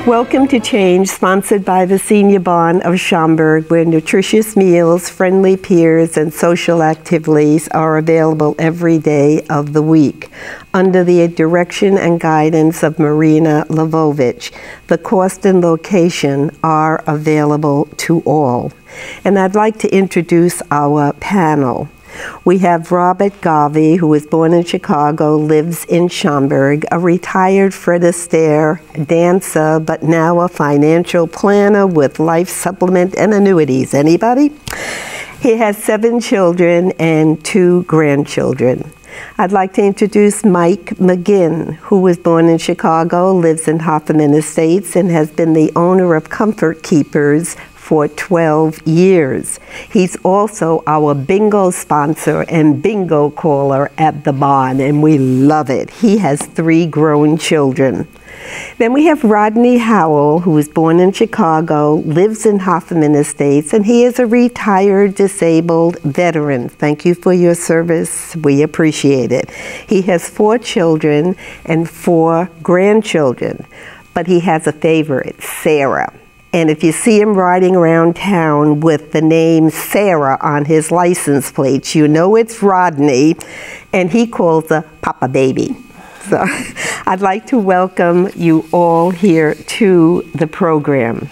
Welcome to Change, sponsored by the Senior Barn of Schaumburg, where nutritious meals, friendly peers, and social activities are available every day of the week. Under the direction and guidance of Marina Lvovich, the cost and location are available to all. And I'd like to introduce our panel. We have Robert Garvey, who was born in Chicago, lives in Schaumburg, a retired Fred Astaire dancer, but now a financial planner with life supplement and annuities. Anybody? He has 7 children and 2 grandchildren. I'd like to introduce Mike McGinn, who was born in Chicago, lives in Hoffman Estates, and has been the owner of Comfort Keepers for 12 years. He's also our bingo sponsor and bingo caller at the barn, and we love it. He has 3 grown children. Then we have Rodney Howell, who was born in Chicago, lives in Hoffman Estates, and he is a retired disabled veteran. Thank you for your service. We appreciate it. He has 4 children and 4 grandchildren, but he has a favorite, Sarah. And if you see him riding around town with the name Sarah on his license plates, you know it's Rodney, and he calls her Papa Baby. So I'd like to welcome you all here to the program.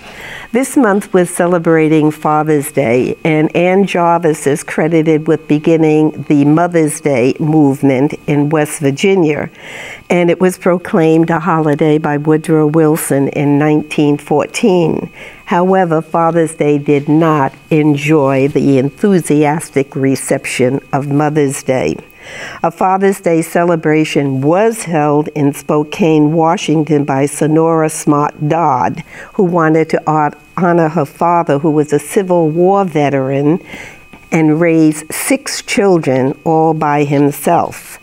This month we're celebrating Father's Day, and Ann Jarvis is credited with beginning the Mother's Day movement in West Virginia, and it was proclaimed a holiday by Woodrow Wilson in 1914. However, Father's Day did not enjoy the enthusiastic reception of Mother's Day. A Father's Day celebration was held in Spokane, Washington by Sonora Smart Dodd, who wanted to honor her father, who was a Civil War veteran and raised 6 children all by himself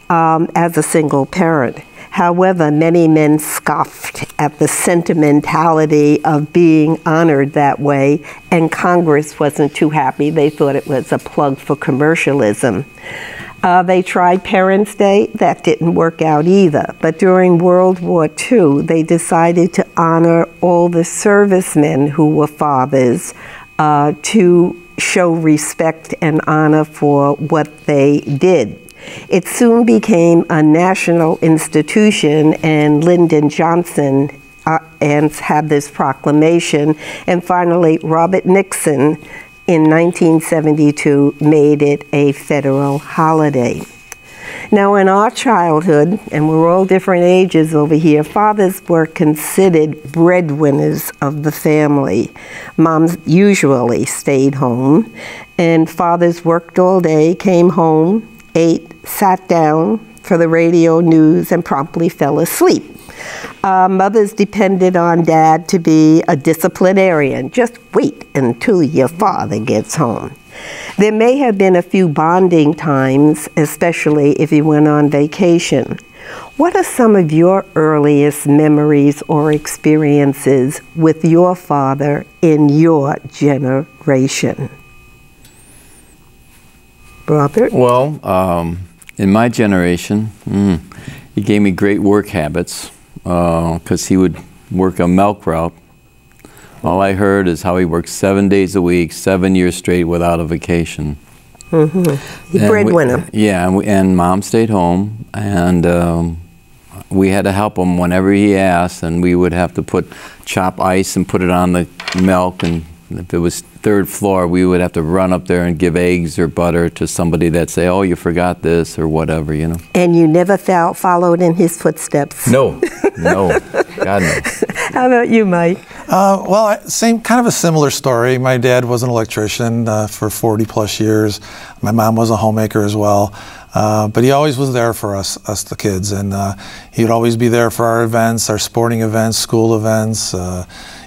as a single parent. However, many men scoffed at the sentimentality of being honored that way, and Congress wasn't too happy. They thought it was a plug for commercialism. They tried Parents' Day. That didn't work out either. But during World War II, they decided to honor all the servicemen who were fathers to show respect and honor for what they did. It soon became a national institution, and Lyndon Johnson had this proclamation, and finally Robert Nixon in 1972 made it a federal holiday. Now, in our childhood, and we're all different ages over here, fathers were considered breadwinners of the family. Moms usually stayed home, and fathers worked all day, came home, ate, sat down for the radio news, and promptly fell asleep. Mothers depended on Dad to be a disciplinarian. Just wait until your father gets home. There may have been a few bonding times, especially if he went on vacation. What are some of your earliest memories or experiences with your father in your generation? Robert? Well, in my generation, he gave me great work habits because he would work a milk route. All I heard is how he worked 7 days a week, 7 years straight without a vacation. The breadwinner. Yeah, and Mom stayed home, and we had to help him whenever he asked, and we would have to chop ice and put it on the milk, and if it was 3rd floor, we would have to run up there and give eggs or butter to somebody that'd say, oh, you forgot this, or whatever, you know. And you never followed in his footsteps? No, no, God no. How about you, Mike? Well, kind of a similar story. My dad was an electrician for 40 plus years. My mom was a homemaker as well. But he always was there for us the kids, and he would always be there for our events, our sporting events, school events,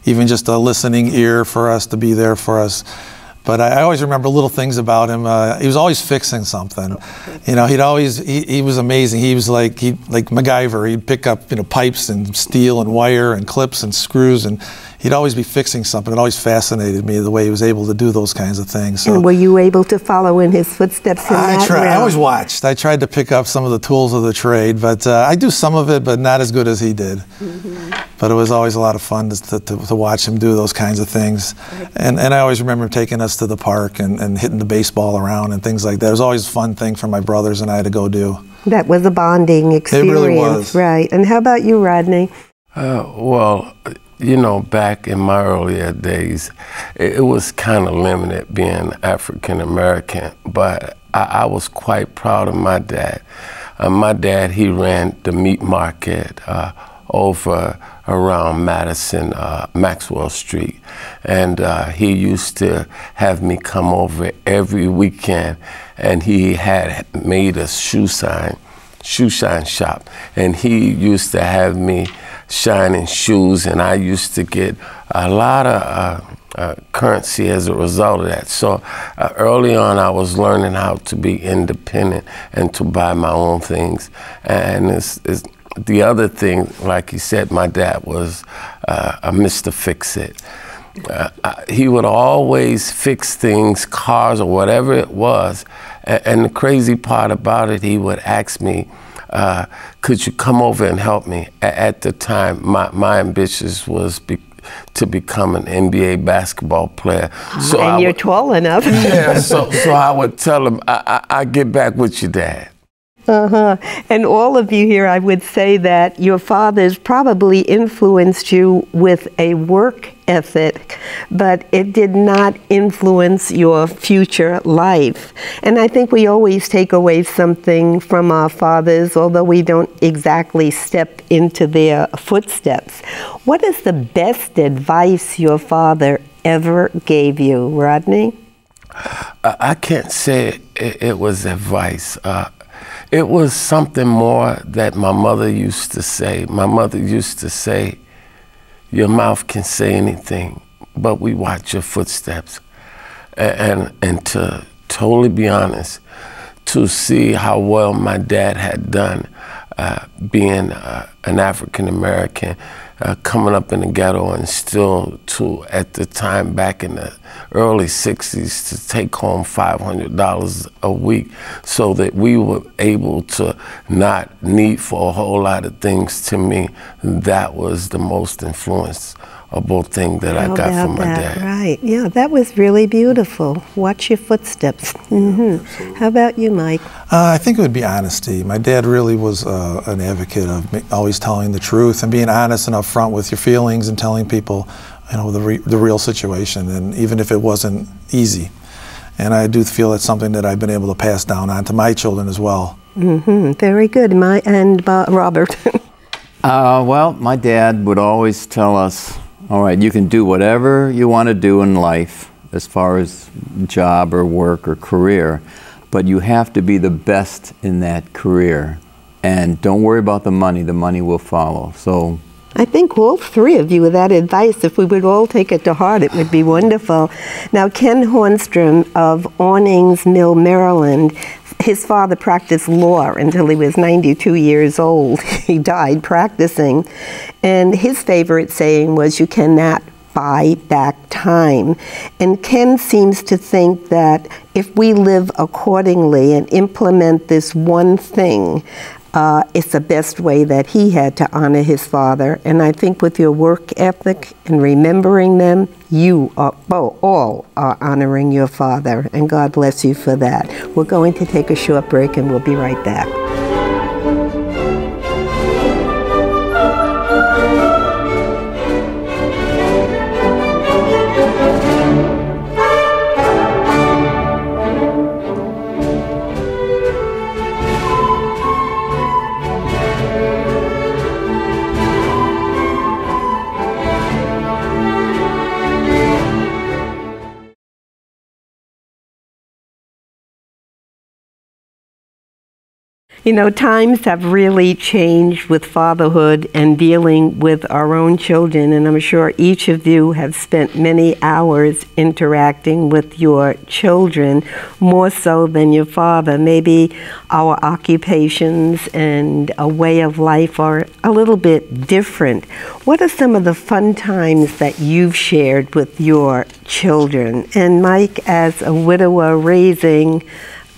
even just a listening ear for us to be there for us. But I always remember little things about him. He was always fixing something. You know, he was amazing. He was like MacGyver. He'd pick up, pipes and steel and wire and clips and screws, and he'd always be fixing something. It always fascinated me the way he was able to do those kinds of things. So, and were you able to follow in his footsteps in that realm? I always watched. I tried to pick up some of the tools of the trade, but I do some of it, but not as good as he did. But it was always a lot of fun to watch him do those kinds of things. And I always remember him taking us to the park and hitting the baseball around and things like that. It was always a fun thing for my brothers and I to go do. That was a bonding experience. It really was. Right. And how about you, Rodney? Well, you know, back in my earlier days, it was kind of limited being African American, but I was quite proud of my dad. My dad, he ran the meat market over around Madison, Maxwell Street. And he used to have me come over every weekend, and he had made a shoe shine shop. And he used to have me shining shoes, and I used to get a lot of currency as a result of that. So early on, I was learning how to be independent and to buy my own things. And the other thing, like you said, my dad was a Mr. Fix-It. He would always fix things, cars or whatever it was. And the crazy part about it, he would ask me, could you come over and help me? At the time, my ambitions was to become an NBA basketball player. So and you're tall enough. Yeah, so I would tell him, I get back with your dad. And all of you here, I would say that your fathers probably influenced you with a work ethic, but it did not influence your future life. And I think we always take away something from our fathers, although we don't exactly step into their footsteps. What is the best advice your father ever gave you, Rodney? I can't say it was advice. It was something more that my mother used to say. My mother used to say, your mouth can say anything, but we watch your footsteps. And to totally be honest, to see how well my dad had done being an African American, coming up in the ghetto, and still at the time back in the early 60s to take home $500 a week so that we were able to not need for a whole lot of things. To me, that was the most influenceable thing that I got from my dad. Right, yeah, that was really beautiful. Watch your footsteps. How about you, Mike? I think it would be honesty. My dad really was an advocate of always telling the truth and being honest and upfront with your feelings and telling people, you know, the real situation, and even if it wasn't easy. And I do feel it's something that I've been able to pass down on to my children as well. Very good. Robert? Well, my dad would always tell us, all right, you can do whatever you want to do in life as far as job or work or career, but you have to be the best in that career. And don't worry about the money will follow. So I think all three of you with that advice, if we would all take it to heart, it would be wonderful. Now, Ken Hornstrom of Awnings Mill, Maryland, his father practiced law until he was 92 years old. He died practicing. And his favorite saying was, you cannot buy back time. And Ken seems to think that if we live accordingly and implement this one thing, it's the best way that he had to honor his father. And I think with your work ethic and remembering them, you are all are honoring your father. And God bless you for that. We're going to take a short break and we'll be right back. You know, times have really changed with fatherhood and dealing with our own children, and I'm sure each of you have spent many hours interacting with your children, more so than your father. Maybe our occupations and a way of life are a little bit different. What are some of the fun times that you've shared with your children? And Mike, as a widower raising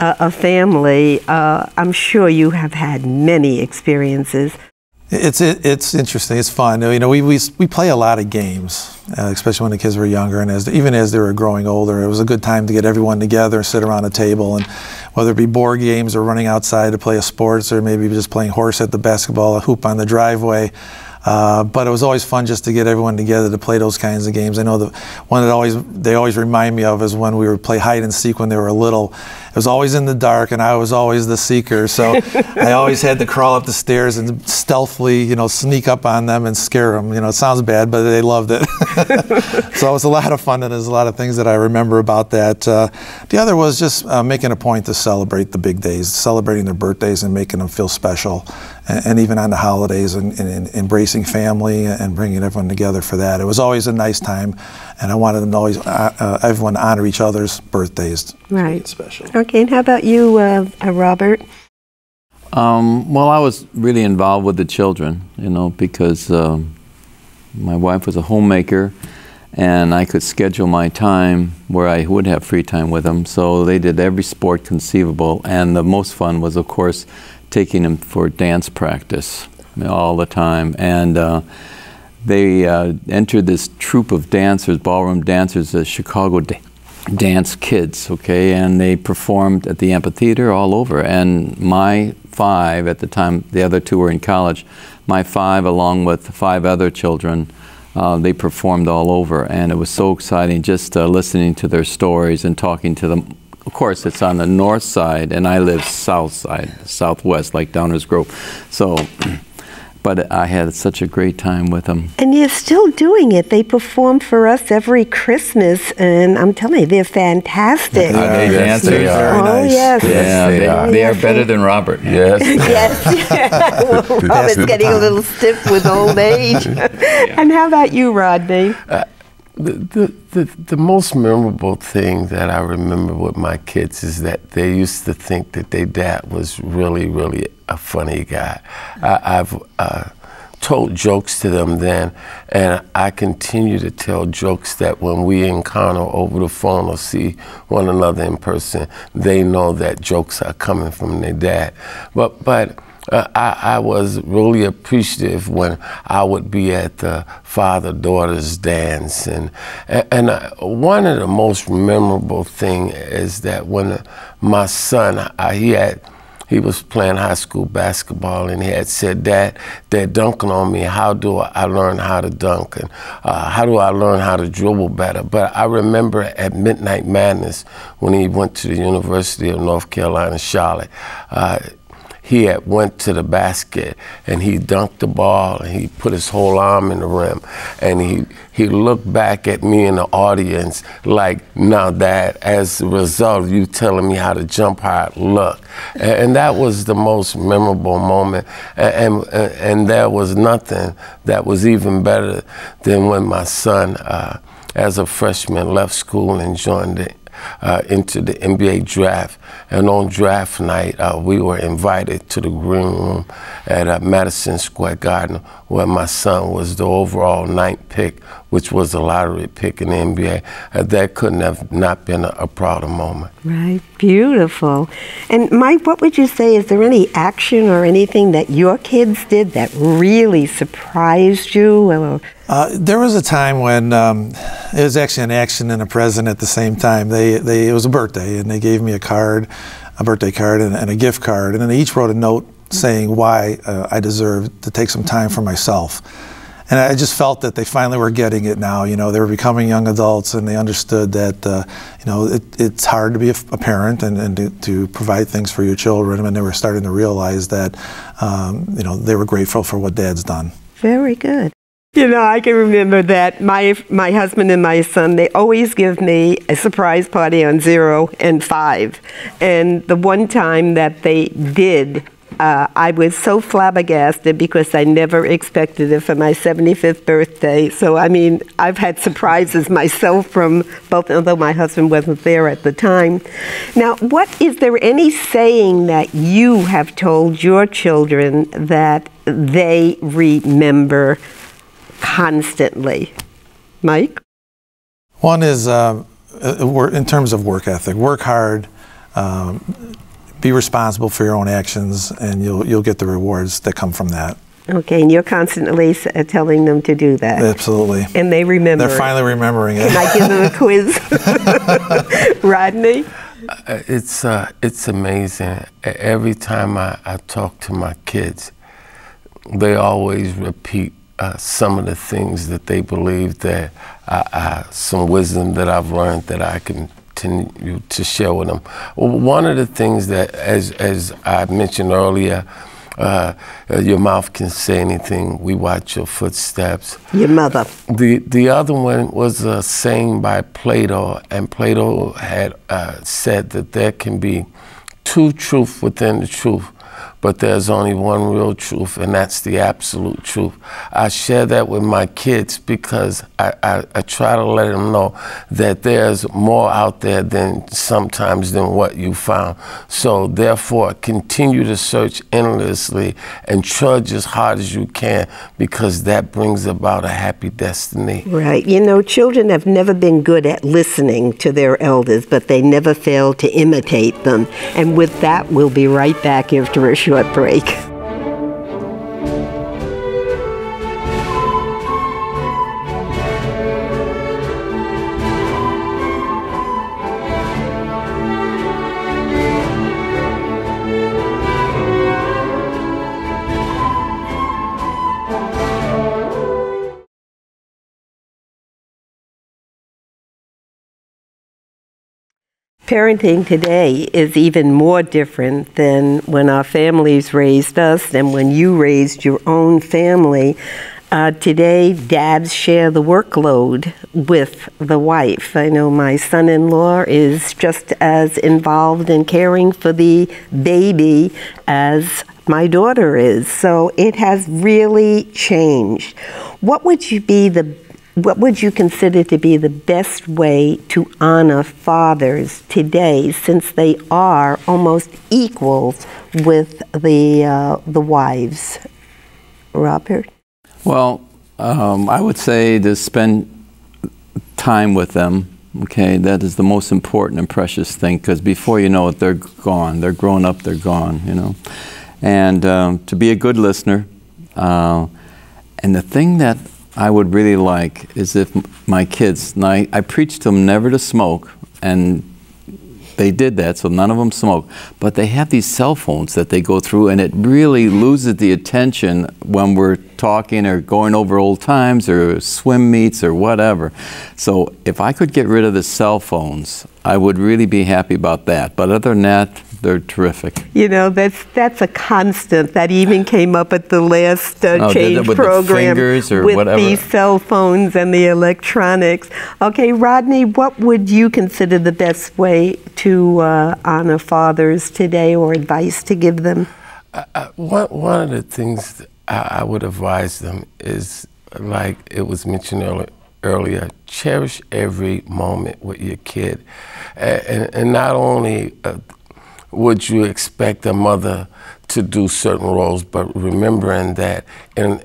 a family, I'm sure you have had many experiences. It's interesting. It's fun. You know, we play a lot of games, especially when the kids were younger, and even as they were growing older. It was a good time to get everyone together, sit around a table, and whether it be board games or running outside to play a sports, or maybe just playing horse at the basketball, a hoop on the driveway. But it was always fun just to get everyone together to play those kinds of games. I know the one that they always remind me of is when we would play hide and seek when they were little. It was always in the dark, and I was always the seeker. So I always had to crawl up the stairs and stealthily, you know, sneak up on them and scare them. You know, it sounds bad, but they loved it. So it was a lot of fun, and there's a lot of things that I remember about that. The other was just making a point to celebrate the big days, celebrating their birthdays and making them feel special. And even on the holidays, and embracing family and bringing everyone together for that. It was always a nice time, and I wanted them to always everyone to honor each other's birthdays. Right. Special. Okay, and how about you, Robert? Well, I was really involved with the children, you know, because my wife was a homemaker, and I could schedule my time where I would have free time with them. So they did every sport conceivable, and the most fun was, of course, taking them for dance practice all the time. And they entered this troupe of dancers, ballroom dancers, the Chicago Dance Kids, okay? And they performed at the amphitheater all over. And my 5, at the time, the other 2 were in college, my 5, along with 5 other children, they performed all over. And it was so exciting just listening to their stories and talking to them. Of course, it's on the north side, and I live south side, southwest, like Downers Grove. So, but I had such a great time with them. And you're still doing it. They perform for us every Christmas, and I'm telling you, they're fantastic. Are they dancers? Very Oh, nice. yes. Yeah, they are better than Robert. Yes. Yes. Well, Robert's getting a little stiff with old age. And how about you, Rodney? The most memorable thing that I remember with my kids is that they used to think that their dad was really, really a funny guy. I've told jokes to them then, and I continue to tell jokes that when we encounter over the phone or see one another in person, they know that jokes are coming from their dad. But I was really appreciative when I would be at the father-daughter's dance, and one of the most memorable thing is that when my son, he was playing high school basketball, and he had said, "Dad, they're dunking on me. How do I learn how to dunk? And how do I learn how to dribble better?" But I remember at Midnight Madness when he went to the University of North Carolina, Charlotte, he had went to the basket and he dunked the ball and he put his whole arm in the rim, and he looked back at me in the audience like, "Now, Dad, as a result of you telling me how to jump high, look." And that was the most memorable moment, and there was nothing that was even better than when my son, as a freshman, left school and joined into the NBA draft. And on draft night, we were invited to the green room at Madison Square Garden, where my son was the overall 9th pick, which was a lottery pick in the NBA. That couldn't have not been a prouder moment. Right, beautiful. And Mike, what would you say, is there any action or anything that your kids did that really surprised you? Or There was a time when it was actually an action and a present at the same time. It was a birthday, and they gave me a birthday card and a gift card, and then they each wrote a note saying why I deserved to take some time for myself. And I just felt that they finally were getting it now. You know, they were becoming young adults, and they understood that, you know, it's hard to be a parent and to provide things for your children, and they were starting to realize that, you know, they were grateful for what Dad's done. very good. You know, I can remember that my husband and my son, they always give me a surprise party on 0 and 5. And the one time that they did I was so flabbergasted because I never expected it for my 75th birthday. So, I mean, I've had surprises myself from both, although my husband wasn't there at the time. Now, is there any saying that you have told your children that they remember constantly? Mike? One is in terms of work ethic. Work hard, be responsible for your own actions, and you'll get the rewards that come from that. Okay, and you're constantly telling them to do that. Absolutely. And they remember. They're finally remembering it. Can I give them a quiz? Rodney? It's amazing. Every time I talk to my kids, they always repeat some of the things that they believe that some wisdom that I've learned that I can continue to share with them. One of the things that, as I mentioned earlier, your mouth can say anything. We watch your footsteps. Your mother. The other one was a saying by Plato, and Plato had said that there can be two truths within the truth, but there's only one real truth, and that's the absolute truth. I share that with my kids because I try to let them know that there's more out there than what you found. So therefore, continue to search endlessly and trudge as hard as you can, because that brings about a happy destiny. Right. You know, children have never been good at listening to their elders, but they never fail to imitate them. And with that, we'll be right back after a short break. Parenting today is even more different than when our families raised us and when you raised your own family. Today, dads share the workload with the wife. I know my son-in-law is just as involved in caring for the baby as my daughter is. So it has really changed. What would you consider to be the best way to honor fathers today, since they are almost equals with the wives? Robert? Well, I would say to spend time with them. Okay, that is the most important and precious thing, because before you know it, they're gone. They're grown up, they're gone, you know. And to be a good listener. And the thing that I would really like is if my kids, and I preached to them never to smoke, and they did that, so none of them smoke, but they have these cell phones that they go through, and it really loses the attention when we're talking or going over old times or swim meets or whatever. So if I could get rid of the cell phones, I would really be happy about that. But other than that, they're terrific. You know, that's a constant that even came up at the last change with program the fingers or with whatever. The cell phones and the electronics. Okay, Rodney, what would you consider the best way to honor fathers today, or advice to give them? One of the things that I would advise them is, like it was mentioned earlier, cherish every moment with your kid, and not only would you expect a mother to do certain roles, but remembering that in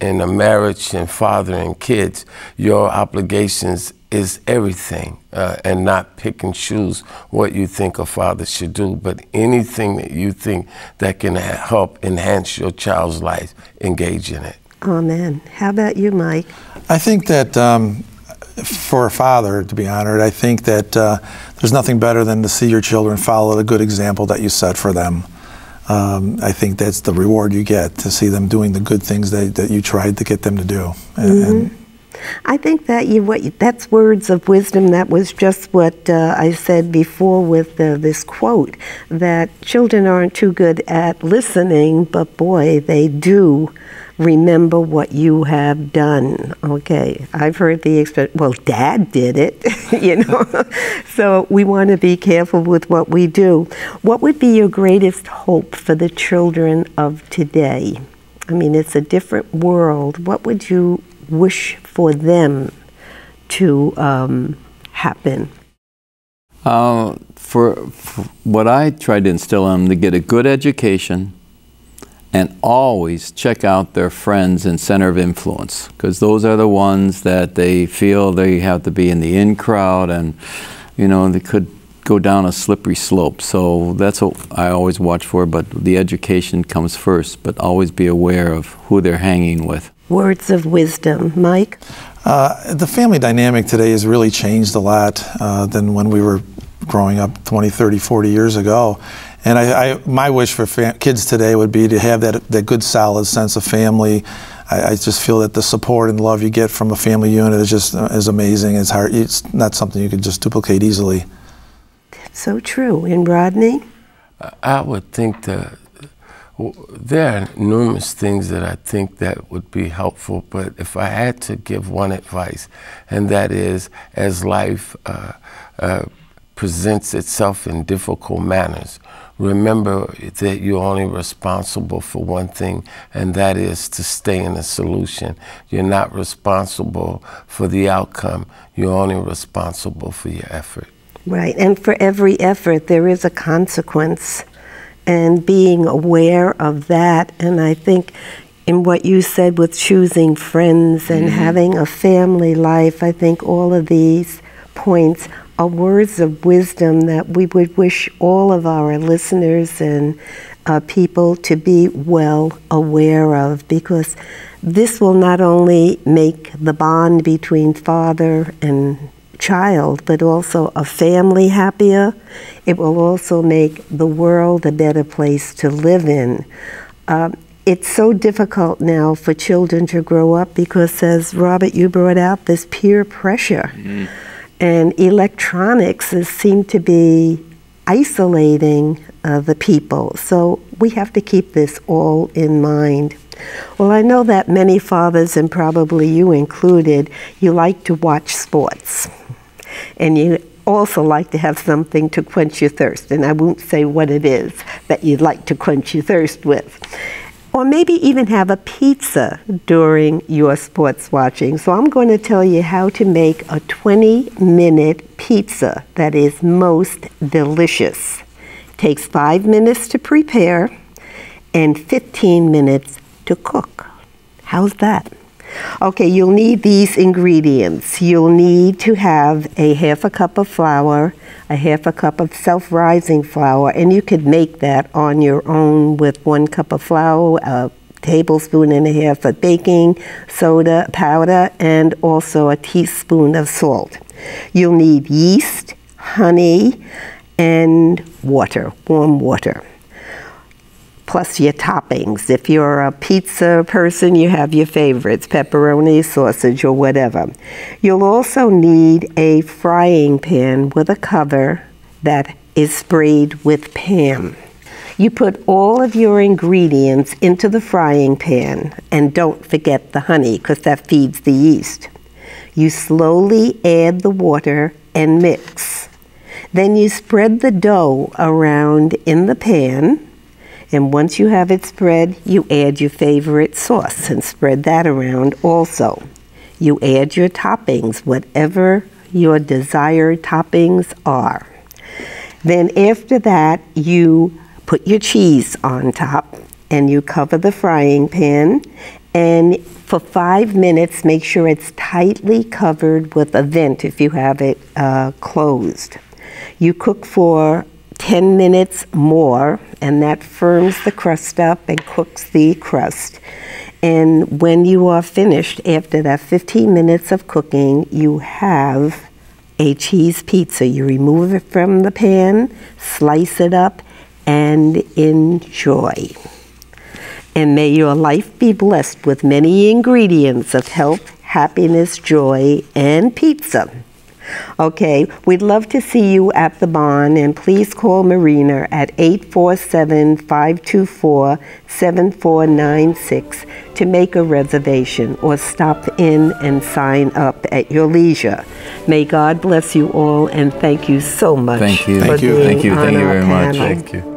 a marriage and fathering kids, your obligations is everything, and not pick and choose what you think a father should do, but anything that you think that can help enhance your child's life, engage in it. Amen. How about you, Mike? I think that for a father to be honored, I think that there's nothing better than to see your children follow the good example that you set for them. I think that's the reward you get, to see them doing the good things that you tried to get them to do. And I think that that's words of wisdom. That was just what I said before with this quote, that children aren't too good at listening, but boy, they do remember what you have done. Okay, I've heard the expression, well, Dad did it, you know. So we want to be careful with what we do. What would be your greatest hope for the children of today? I mean, it's a different world. What would you wish for them to happen? For what I tried to instill in them, to get a good education and always check out their friends and center of influence, because those are the ones that they feel they have to be in the in crowd, and you know, they could go down a slippery slope. So that's what I always watch for, but the education comes first, but always be aware of who they're hanging with. Words of wisdom. Mike? The family dynamic today has really changed a lot than when we were growing up 20, 30, 40 years ago. And my wish for kids today would be to have that good, solid sense of family. I just feel that the support and love you get from a family unit is amazing. It's hard. It's not something you can just duplicate easily. So true. And Rodney? I would think that there are numerous things that I think that would be helpful, but if I had to give one advice, and that is, as life presents itself in difficult manners, remember that you're only responsible for one thing, and that is to stay in the solution. You're not responsible for the outcome. You're only responsible for your effort. Right, and for every effort, there is a consequence. And being aware of that, and I think in what you said with choosing friends and having a family life, I think all of these points are words of wisdom that we would wish all of our listeners and people to be well aware of, because this will not only make the bond between father and child, but also a family happier. It will also make the world a better place to live in. It's so difficult now for children to grow up because, as Robert, you brought out, this peer pressure. And electronics seem to be isolating the people. So we have to keep this all in mind. Well, I know that many fathers, and probably you included, you like to watch sports. And you also like to have something to quench your thirst. And I won't say what it is that you'd like to quench your thirst with. Or maybe even have a pizza during your sports watching. So I'm going to tell you how to make a 20-minute pizza that is most delicious. It takes 5 minutes to prepare and 15 minutes to cook. How's that? Okay, you'll need these ingredients. You'll need to have a half a cup of flour, a half a cup of self-rising flour, and you could make that on your own with 1 cup of flour, a tablespoon and a half of baking soda powder, and also a teaspoon of salt. You'll need yeast, honey, and water, warm water. Plus your toppings. If you're a pizza person, you have your favorites, pepperoni, sausage, or whatever. You'll also need a frying pan with a cover that is sprayed with Pam. You put all of your ingredients into the frying pan, and don't forget the honey, because that feeds the yeast. You slowly add the water and mix. Then you spread the dough around in the pan. And once you have it spread, you add your favorite sauce and spread that around also. You add your toppings, whatever your desired toppings are. Then after that, you put your cheese on top and you cover the frying pan. And for 5 minutes, make sure it's tightly covered with a vent if you have it closed. You cook for 10 minutes more, and that firms the crust up and cooks the crust. And when you are finished, after that 15 minutes of cooking, you have a cheese pizza. You remove it from the pan, slice it up, and enjoy. And may your life be blessed with many ingredients of health, happiness, joy, and pizza. Okay, we'd love to see you at the barn, and please call Marina at 847-524-7496 to make a reservation or stop in and sign up at your leisure. May God bless you all, and thank you so much. Thank you. for Thank you. being Thank you. on Thank you our very much. panel. Thank you.